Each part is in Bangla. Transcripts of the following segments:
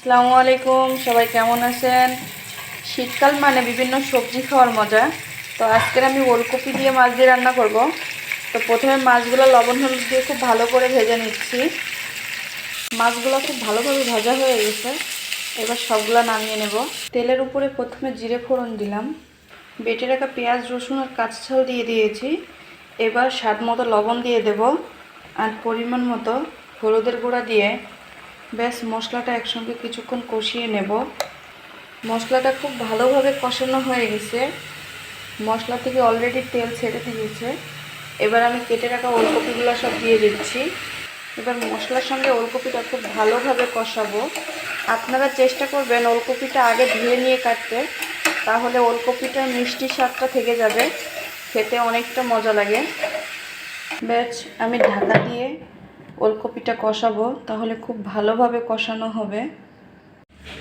আসসালামু আলাইকুম, সবাই কেমন আছেন? শীতকাল মানে বিভিন্ন সবজি খাওয়ার মজা। তো আজকের আমি ওলকপি দিয়ে মাছ দিয়ে রান্না করব। তো প্রথমে মাছগুলো লবণ হলুদ দিয়ে খুব ভালো করে ভেজে নিচ্ছি। মাছগুলো খুব ভালোভাবে ভাজা হয়ে গেছে। এবার সবগুলো নামিয়ে নেব। তেলের উপরে প্রথমে জিরে ফোড়ন দিলাম, বেটে রাখা পেঁয়াজ রসুন আর কাঁচা ঝাল দিয়ে দিয়েছি। এবার স্বাদ মতো লবণ দিয়ে দেব আর পরিমাণ মতো হলুদের গুঁড়া দিয়ে ব্যাস মশলাটা একসঙ্গে কিছুক্ষণ কষিয়ে নেব। মশলাটা খুব ভালোভাবে কষানো হয়ে গেছে, মশলা থেকে অলরেডি তেল ছেড়ে দিয়েছে। এবার আমি কেটে রাখা ওলকপিগুলো সব দিয়ে দিচ্ছি। এবার মশলার সঙ্গে ওলকপিটা খুব ভালোভাবে কষাবো। আপনারা চেষ্টা করবেন ওলকপিটা আগে ধুয়ে নিয়ে কাটতে, তাহলে ওলকপিটার মিষ্টি স্বাদটা থেকে যাবে, খেতে অনেকটা মজা লাগে। ব্যাস আমি ঢাকা দিয়ে ওলকপিটা কষাবো, তাহলে খুব ভালোভাবে কষানো হবে।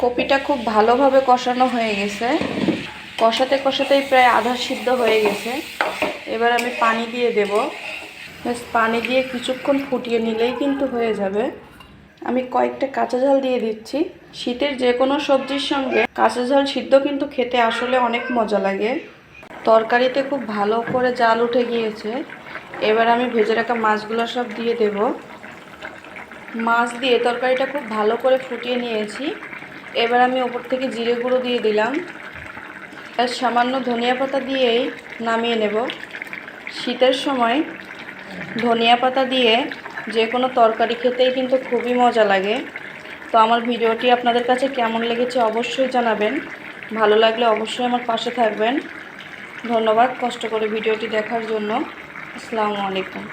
কপিটা খুব ভালোভাবে কষানো হয়ে গেছে, কষাতে কষাতেই প্রায় আধা সিদ্ধ হয়ে গেছে। এবার আমি পানি দিয়ে দেব। ব্যাস পানি দিয়ে কিছুক্ষণ ফুটিয়ে নিলেই কিন্তু হয়ে যাবে। আমি কয়েকটা কাঁচা ঝাল দিয়ে দিচ্ছি। শীতের যে কোনো সবজির সঙ্গে কাঁচা ঝাল সিদ্ধ কিন্তু খেতে আসলে অনেক মজা লাগে। তরকারিতে খুব ভালো করে জাল উঠে গিয়েছে। এবার আমি ভেজে রাখা মাছগুলো সব দিয়ে দেব। মাছ দিয়ে তরকারিটা খুব ভালো করে ফুটিয়ে নিয়েছি। এবার আমি ওপর থেকে জিরে গুঁড়ো দিয়ে দিলাম, আর সামান্য ধনিয়া পাতা দিয়েই নামিয়ে নেব। শীতের সময় ধনিয়া পাতা দিয়ে যে কোনো তরকারি খেতেই কিন্তু খুবই মজা লাগে। তো আমার ভিডিওটি আপনাদের কাছে কেমন লেগেছে অবশ্যই জানাবেন। ভালো লাগলে অবশ্যই আমার পাশে থাকবেন। ধন্যবাদ কষ্ট করে ভিডিওটি দেখার জন্য। আসসালামু আলাইকুম।